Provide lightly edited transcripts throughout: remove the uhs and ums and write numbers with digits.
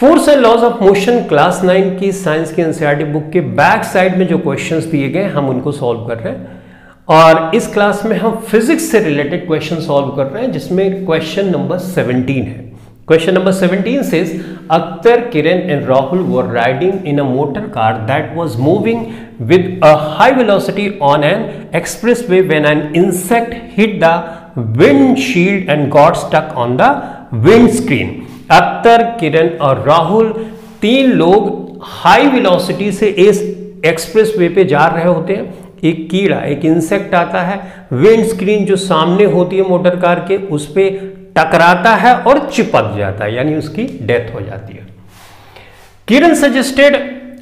Force and laws of motion class 9 की science की NCERT book के बैक साइड में जो क्वेश्चंस दिए गए हम उनको सॉल्व कर रहे हैं और इस क्लास में हम फिजिक्स से रिलेटेड क्वेश्चन सॉल्व कर रहे हैं जिसमें क्वेश्चन नंबर 17 है। Question number 17 says Akhtar, Kiran and Rahul were riding in a motor car that was moving with a high velocity on an expressway when an insect hit the windshield and got stuck on the windscreen। Akhtar, Kiran और राहुल तीन लोग high velocity से इस express way पे जा रहे होते हैं। एक कीड़ा, एक इंसेक्ट आता है, विंड स्क्रीन जो सामने होती है मोटर कार के उस पे टकराता है और चिपक जाता है, यानी उसकी डेथ हो जाती है। Kiran suggested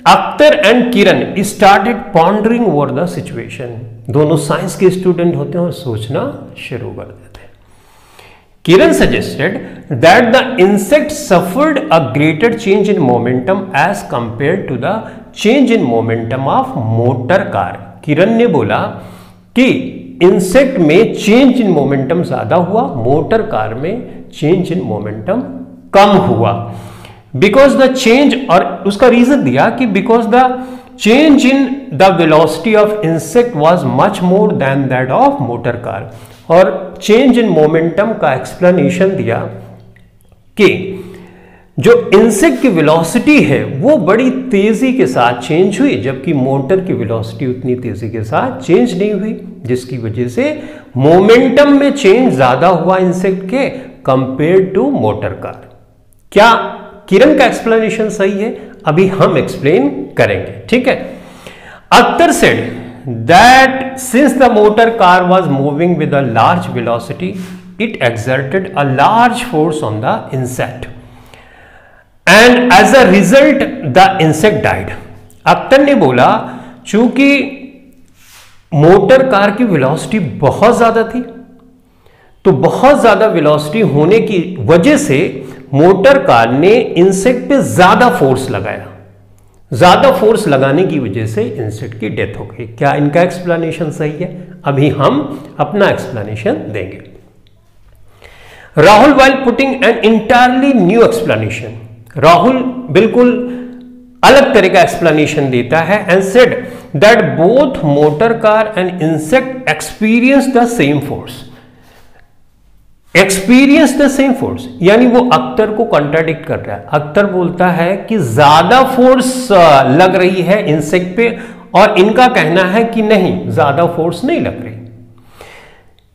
Akhtar and Kiran started pondering over the situation. दोनों साइंस के स्टूडेंट होते हैं और सोचना शुरू कर देते हैं। Kiran suggested that the insect suffered a greater change in momentum as compared to the change in momentum of motor car। किरण ने बोला कि इंसेक्ट में चेंज इन मोमेंटम ज्यादा हुआ, मोटर कार में चेंज इन मोमेंटम कम हुआ। बिकॉज द चेंज, और उसका रीजन दिया कि because the change in the velocity of insect was much more than that of motor car. और चेंज इन मोमेंटम का एक्सप्लेनेशन दिया कि जो इंसेक्ट की वेलोसिटी है वो बड़ी तेजी के साथ चेंज हुई, जबकि मोटर की वेलोसिटी उतनी तेजी के साथ चेंज नहीं हुई, जिसकी वजह से मोमेंटम में चेंज ज्यादा हुआ इंसेक्ट के कंपेयर टू मोटर कार। क्या किरण का एक्सप्लेनेशन सही है? अभी हम एक्सप्लेन करेंगे, ठीक है। Akhtar said that since the motor car was moving with a large velocity, it exerted a large force on the insect and as a result the insect died। Akhtar ने बोला चूंकि मोटर कार की वेलोसिटी बहुत ज्यादा थी, तो बहुत ज्यादा वेलोसिटी होने की वजह से मोटर कार ने इंसेक्ट पे ज्यादा फोर्स लगाया। ज्यादा फोर्स लगाने की वजह से इंसेक्ट की डेथ हो गई। क्या इनका एक्सप्लेनेशन सही है? अभी हम अपना एक्सप्लेनेशन देंगे। Rahul while putting an entirely new explanation, Rahul बिल्कुल अलग तरह का एक्सप्लेनेशन देता है and said that both motor car and insect experience the same force. Experience the same force यानी वो अख्तर को कॉन्ट्राडिक्ट कर रहा है। अख्तर बोलता है कि ज्यादा फोर्स लग रही है इंसेक्ट पे और इनका कहना है कि नहीं, ज्यादा फोर्स नहीं लग रही।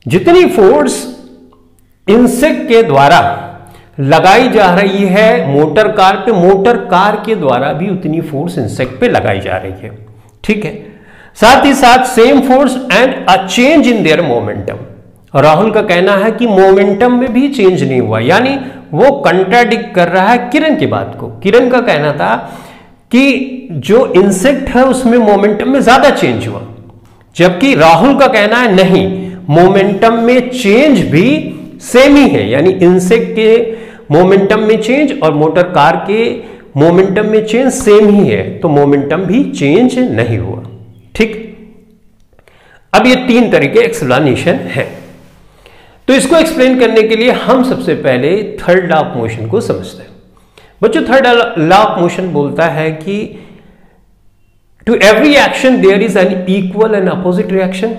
जितनी फोर्स इंसेक्ट के द्वारा लगाई जा रही है मोटर कार पे, मोटर कार के द्वारा भी उतनी फोर्स इंसेक्ट पे लगाई जा रही है, ठीक है। साथ ही साथ same force and a change in their momentum. Rahul का कहना है कि मोमेंटम में भी चेंज नहीं हुआ, यानी वो कंट्राडिक्ट कर रहा है किरण की बात को। किरण का कहना था कि जो इंसेक्ट है उसमें मोमेंटम में ज्यादा चेंज हुआ, जबकि राहुल का कहना है नहीं, मोमेंटम में चेंज भी सेम ही है, यानी इंसेक्ट के मोमेंटम में चेंज और मोटर कार के मोमेंटम में चेंज सेम ही है, तो मोमेंटम भी चेंज नहीं हुआ, ठीक। अब ये तीन तरह के एक्सप्लेनेशन है, तो इसको एक्सप्लेन करने के लिए हम सबसे पहले थर्ड लॉ ऑफ मोशन को समझते हैं। बच्चों, थर्ड लॉ ऑफ मोशन बोलता है कि to every action there is an equal and opposite reaction,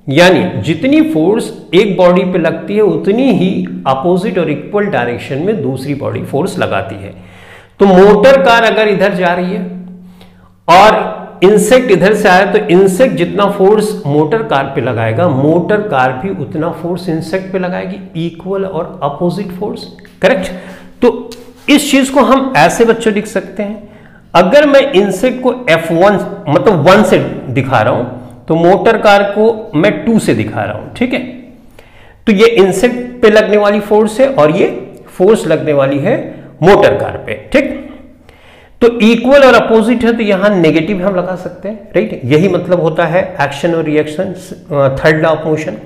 यानी जितनी फोर्स एक बॉडी पे लगती है उतनी ही अपोजिट और इक्वल डायरेक्शन में दूसरी बॉडी फोर्स लगाती है। तो मोटर कार अगर इधर जा रही है और इंसेक्ट इधर से आया, तो इंसेक्ट जितना फोर्स मोटर कार पे लगाएगा, मोटर कार भी उतना फोर्स इंसेक्ट पे लगाएगी, इक्वल और अपोजिट फोर्स, करेक्ट। तो इस चीज को हम ऐसे बच्चों लिख सकते हैं, अगर मैं इंसेक्ट को F1 मतलब 1 से दिखा रहा हूं तो मोटर कार को मैं 2 से दिखा रहा हूं, ठीक है। तो ये इंसेक्ट पे लगने वाली फोर्स है और ये फोर्स लगने वाली है मोटर कार पे, ठीक। तो इक्वल और अपोजिट है तो यहां नेगेटिव हम लगा सकते हैं, राइट। यही मतलब होता है एक्शन और reaction, third law of motion.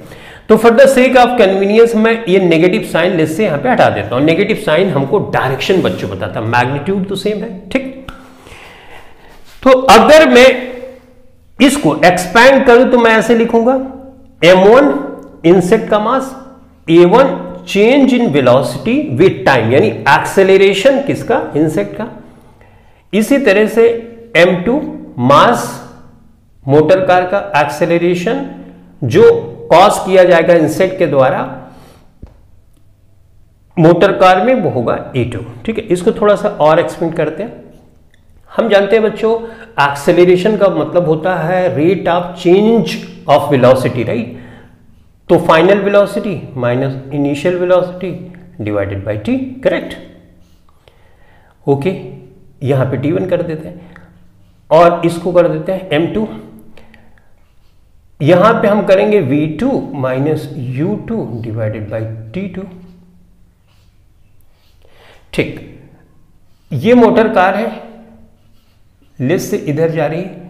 तो for the sake of convenience मैं ये नेगेटिव साइन लिस्ट से यहां पे हटा देता हूं। नेगेटिव साइन हमको डायरेक्शन बच्चों बताता है, मैग्नीट्यूड तो सेम है, ठीक। तो अगर मैं इसको एक्सपैंड करूं तो मैं ऐसे लिखूंगा, m1 इंसेक्ट का मास, a1 change in velocity with time, यानी एक्सेलरेशन किसका, इंसेक्ट का। इसी तरह से m2 मास मोटर कार का एक्सेलरेशन जो कॉज किया जाएगा इंसेक्ट के द्वारा मोटर कार में, वो होगा e2। ठीक है, इसको थोड़ा सा और एक्सप्लेन करते हैं। हम जानते हैं बच्चों एक्सेलरेशन का मतलब होता है rate of change of velocity, right. तो final velocity minus initial velocity divided by t, correct. Okay, यहां पे t1 कर देते हैं और इसको कर देते हैं m2। यहां पे हम करेंगे v2 minus u2 divided by t2। ठीक, ये मोटर कार है, लिस्ट से इधर जा रही है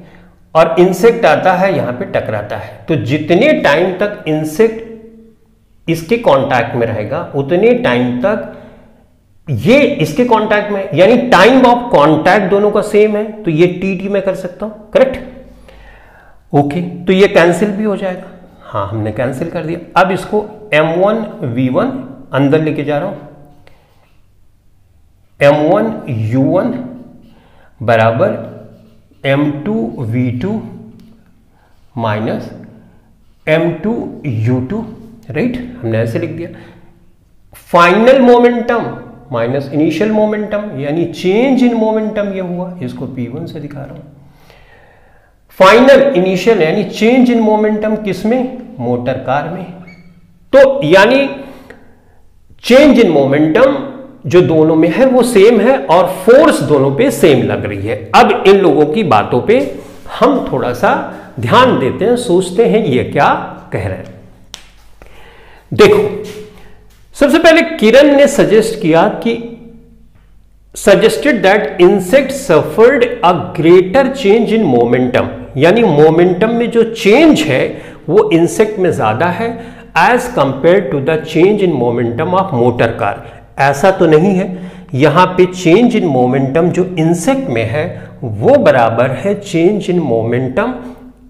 और इंसेक्ट आता है यहां पे टकराता है। तो जितने टाइम तक इंसेक्ट इसके कांटेक्ट में रहेगा उतने टाइम तक ये इसके कांटेक्ट में, यानी टाइम ऑफ कांटेक्ट दोनों का सेम है, तो ये टी में कर सकता हूं, करेक्ट। ओके, तो ये कैंसिल भी हो जाएगा। हाँ, हमने कैंसिल कर दिया। अब इसको m1 v1 अंदर लेके जा रहा हूं, m1 u1 बराबर m2 v2 minus m2 u2, right. हमने ऐसे लिख दिया। Final momentum minus initial momentum, यानी चेंज इन मोमेंटम ये हुआ, इसको p1 से दिखा रहा हूं। फाइनल इनिशियल यानी चेंज इन मोमेंटम किसमें, मोटर कार में। तो यानी चेंज इन मोमेंटम जो दोनों में है वो सेम है और फोर्स दोनों पे सेम लग रही है। अब इन लोगों की बातों पे हम थोड़ा सा ध्यान देते हैं, सोचते हैं ये क्या कह रहे हैं। देखो, सबसे पहले किरण ने सजेस्ट किया कि suggested that insect suffered a greater change in momentum, यानी मोमेंटम में जो चेंज है वो इंसेक्ट में ज्यादा है as compared to the change in momentum of motor car. ऐसा तो नहीं है, यहां पे चेंज इन मोमेंटम जो इंसेक्ट में है वो बराबर है change in momentum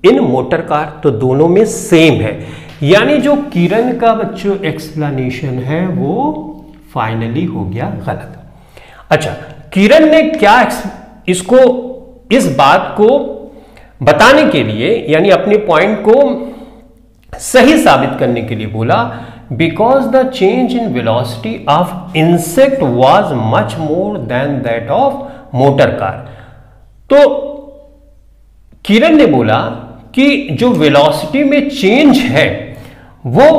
in motor car, तो दोनों में सेम है। यानी जो किरण का बच्चों एक्सप्लेनेशन है वो फाइनली हो गया गलत। अच्छा, किरण ने क्या इसको इस बात को बताने के लिए, यानी अपने पॉइंट को सही साबित करने के लिए बोला, because the change in velocity of insect was much more than that of motor car. तो किरण ने बोला कि जो वेलोसिटी में चेंज है वो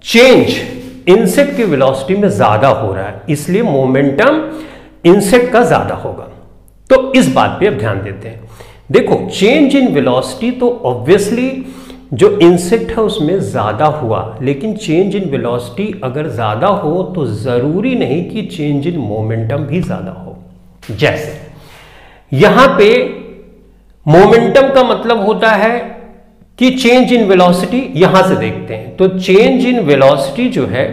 चेंज इंसेक्ट की वेलोसिटी में ज्यादा हो रहा है, इसलिए मोमेंटम इंसेक्ट का ज्यादा होगा। तो इस बात पे अब ध्यान देते हैं। देखो, चेंज इन वेलोसिटी तो ऑब्वियसली जो इंसेक्ट है उसमें ज्यादा हुआ, लेकिन चेंज इन वेलोसिटी अगर ज्यादा हो तो जरूरी नहीं कि चेंज इन मोमेंटम भी ज्यादा हो। जैसे यहां पे मोमेंटम का मतलब होता है कि चेंज इन वेलोसिटी, यहां से देखते हैं तो चेंज इन वेलोसिटी जो है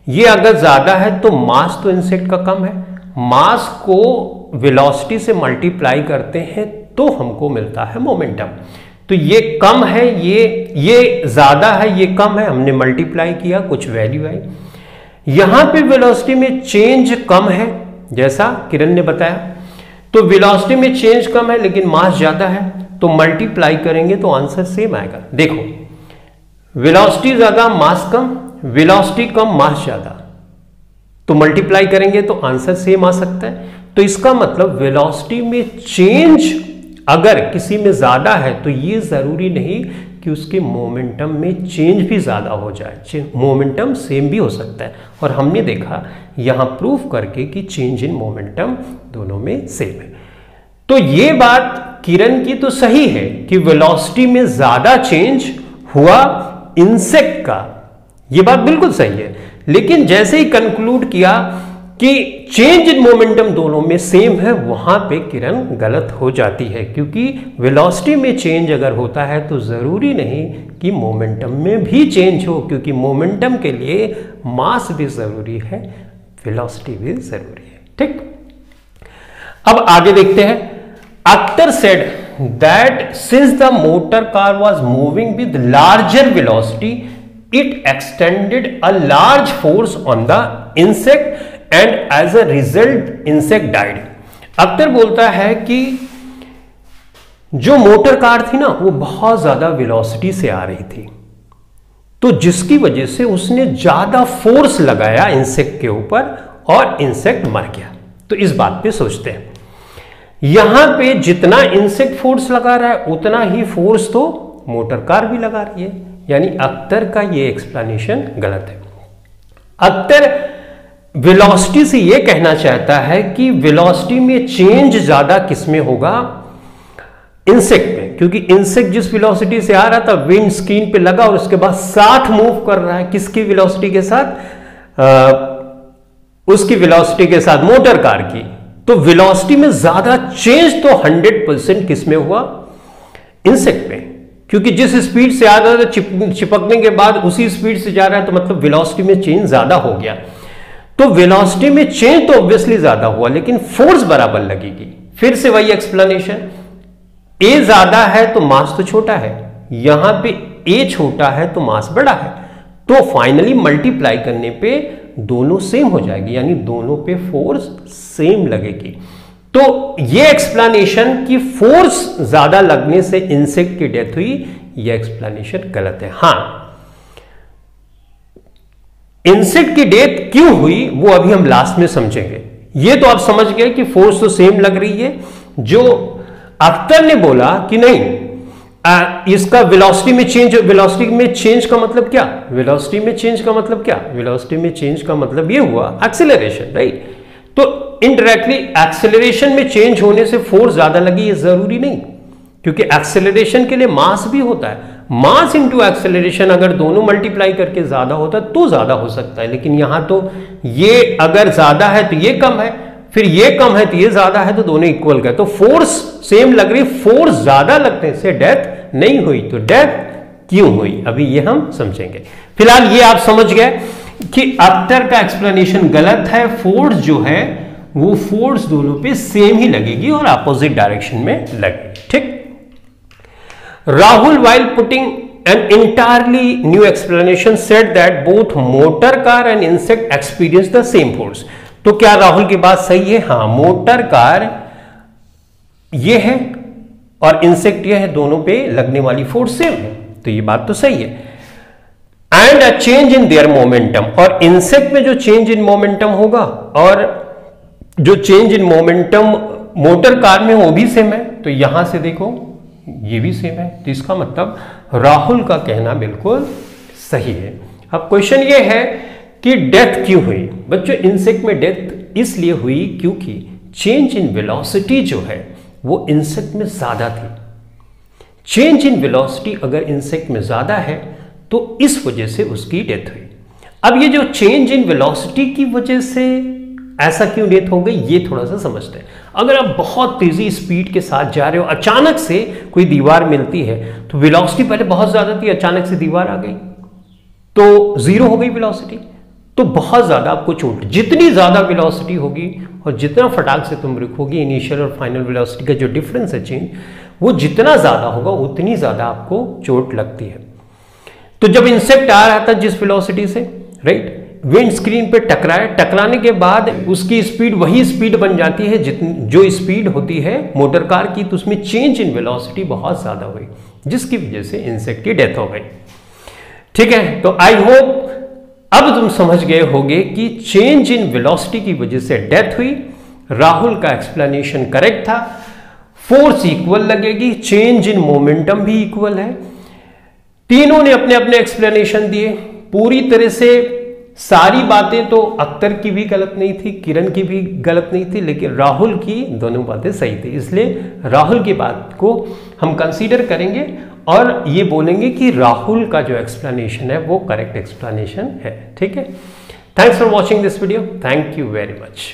ये अगर ज्यादा है तो मास तो इंसेक्ट का कम है, मास को वेलोसिटी से मल्टीप्लाई करते हैं तो हमको मिलता है मोमेंटम। तो ये कम है, ये ज्यादा है, ये कम है, हमने मल्टीप्लाई किया, कुछ वैल्यू आई। यहां पे वेलोसिटी में चेंज कम है जैसा किरण ने बताया, तो वेलोसिटी में चेंज कम है लेकिन मास ज्यादा है, तो मल्टीप्लाई करेंगे तो आंसर सेम आएगा। देखो, वेलोसिटी ज्यादा मास कम, वेलोसिटी कम मास ज्यादा, तो मल्टीप्लाई करेंगे तो आंसर सेम आ सकता है। तो इसका मतलब वेलोसिटी में चेंज अगर किसी में ज्यादा है तो ये जरूरी नहीं कि उसके मोमेंटम में चेंज भी ज्यादा हो जाए, मोमेंटम सेम भी हो सकता है। और हमने देखा यहां प्रूफ करके कि चेंज इन मोमेंटम दोनों में सेम है। तो ये बात किरण की तो सही है कि वेलोसिटी में ज्यादा चेंज हुआ इंसेक्ट का, ये बात बिल्कुल सही है। लेकिन जैसे ही कंक्लूड किया कि चेंज इन मोमेंटम दोनों में सेम है, वहां पे किरण गलत हो जाती है, क्योंकि वेलोसिटी में चेंज अगर होता है तो जरूरी नहीं कि मोमेंटम में भी चेंज हो, क्योंकि मोमेंटम के लिए मास भी जरूरी है, वेलोसिटी भी जरूरी है। ठीक, अब आगे देखते हैं। Akhtar said that since the motor car was moving with larger velocity it extended a large force on the insect and as a result insect died। Akhtar बोलता है कि जो मोटर कार थी ना वो बहुत ज्यादा वेलोसिटी से आ रही थी, तो जिसकी वजह से उसने ज्यादा फोर्स लगाया इंसेक्ट के ऊपर और इंसेक्ट मर गया। तो इस बात पे सोचते हैं, यहां पे जितना इंसेक्ट फोर्स लगा रहा है उतना ही फोर्स तो मोटर कार भी लगा रही है, यानी अख्तर का ये एक्सप्लेनेशन गलत है। अख्तर वेलोसिटी से ये कहना चाहता है कि वेलोसिटी में चेंज ज्यादा किसमें होगा, इंसेक्ट में, क्योंकि इंसेक्ट जिस वेलोसिटी से आ रहा था विंड स्क्रीन पे लगा और उसके बाद साथ मूव कर रहा है किसकी वेलोसिटी के साथ, उसकी वेलोसिटी के साथ, मोटर कार की। तो वेलोसिटी में ज्यादा चेंज तो 100% किसमें हुआ, इंसेक्ट में, क्योंकि जिस स्पीड से आ रहा था चिपकने के बाद उसी स्पीड से जा रहा है, तो मतलब वेलोसिटी में चेंज ज्यादा हो गया। तो वेलोसिटी में चेंज तो ऑब्वियसली ज्यादा हुआ लेकिन फोर्स बराबर लगेगी। फिर से वही एक्सप्लेनेशन, ए ज्यादा है तो मास तो छोटा है, यहां पे ए छोटा है तो मास बड़ा है, तो फाइनली मल्टीप्लाई करने पे दोनों सेम हो जाएगी, यानी दोनों पे फोर्स सेम लगेगी। तो ये एक्सप्लेनेशन कि फोर्स ज्यादा लगने से इंसेक्ट की डेथ हुई, ये एक्सप्लेनेशन गलत है। हां, इंसेक्ट की डेथ क्यों हुई वो अभी हम लास्ट में समझेंगे। ये तो आप समझ गए कि फोर्स तो सेम लग रही है। जो अख्तर ने बोला कि नहीं इसका वेलोसिटी में चेंज, वेलोसिटी में चेंज का मतलब क्या, वेलोसिटी में चेंज का मतलब क्या, वेलोसिटी में चेंज का मतलब ये हुआ एक्सेलरेशन, राइट। तो इनडायरेक्टली एक्सेलरेशन में चेंज होने से फोर्स ज्यादा लगी ये जरूरी नहीं, क्योंकि एक्सेलरेशन के लिए मास भी होता है। मास इंटू एक्सेलरेशन अगर दोनों मल्टीप्लाई करके ज्यादा होता तो ज्यादा हो सकता है, लेकिन यहां तो ये अगर ज्यादा है तो ये कम है, फिर ये कम है तो ये ज्यादा है, तो दोनों इक्वल गए, तो फोर्स सेम लग रही, फोर्स ज्यादा लगने से डेथ नहीं हुई। तो डेथ क्यों हुई अभी ये हम समझेंगे। फिलहाल ये आप समझ गए कि अख्तर का एक्सप्लेनेशन गलत है, फोर्स जो है वो फोर्स दोनों पे सेम ही लगेगी और अपोजिट डायरेक्शन में लगेगी, ठीक। Rahul while putting an entirely new explanation said that both motor car and insect experience the same force। तो क्या राहुल की बात सही है? हाँ, मोटर कार ये है और इंसेक्ट ये है, दोनों पे लगने वाली फोर्स सेम है, तो ये बात तो सही है। And a change in their momentum, और इंसेक्ट में जो चेंज इन मोमेंटम होगा और जो change in momentum motor car में वो भी सेम है, तो यहां से देखो ये भी सेम है, तो इसका मतलब राहुल का कहना बिल्कुल सही है। अब क्वेश्चन ये है कि डेथ क्यों हुई। बच्चों, इंसेक्ट में डेथ इसलिए हुई क्योंकि चेंज इन वेलोसिटी जो है वो इंसेक्ट में ज्यादा थी। चेंज इन वेलोसिटी अगर इंसेक्ट में ज्यादा है तो इस वजह से उसकी डेथ हुई। अब ये जो चेंज इन वेलोसिटी की वजह से ऐसा क्यों डेथ हो गई ये थोड़ा सा समझते हैं। अगर आप बहुत तेजी स्पीड के साथ जा रहे हो, अचानक से कोई दीवार मिलती है, तो वेलोसिटी पहले बहुत ज्यादा थी, अचानक से दीवार आ गई तो जीरो हो गई वेलोसिटी, तो बहुत ज्यादा आपको चोट, जितनी ज्यादा वेलोसिटी होगी और जितना फटाक से तुम रुकोगी, इनिशियल और फाइनल वेलोसिटी का जो डिफरेंस है चेंज, वो जितना ज्यादा होगा उतनी ज्यादा आपको चोट लगती है। तो जब इंसेक्ट आ रहा था जिस वेलोसिटी से, राइट, विंड स्क्रीन पे टकराए, टकराने के बाद उसकी स्पीड वही स्पीड बन जाती है जो स्पीड होती है मोटर कार की, तो उसमें चेंज इन वेलोसिटी बहुत ज्यादा हुई जिसकी वजह से इंसेक्ट की डेथ हो गई। ठीक है, तो आई होप अब तुम समझ गए होगे कि चेंज इन वेलोसिटी की वजह से डेथ हुई। राहुल का एक्सप्लेनेशन करेक्ट था, फोर्स इक्वल लगेगी, चेंज इन मोमेंटम भी इक्वल है। तीनों ने अपने अपने एक्सप्लेनेशन दिए, पूरी तरह से सारी बातें तो अख्तर की भी गलत नहीं थी, किरण की भी गलत नहीं थी, लेकिन राहुल की दोनों बातें सही थी, इसलिए राहुल की बात को हम कंसीडर करेंगे और ये बोलेंगे कि राहुल का जो एक्सप्लेनेशन है वो करेक्ट एक्सप्लेनेशन है। ठीक है, thanks for watching this video, thank you very much.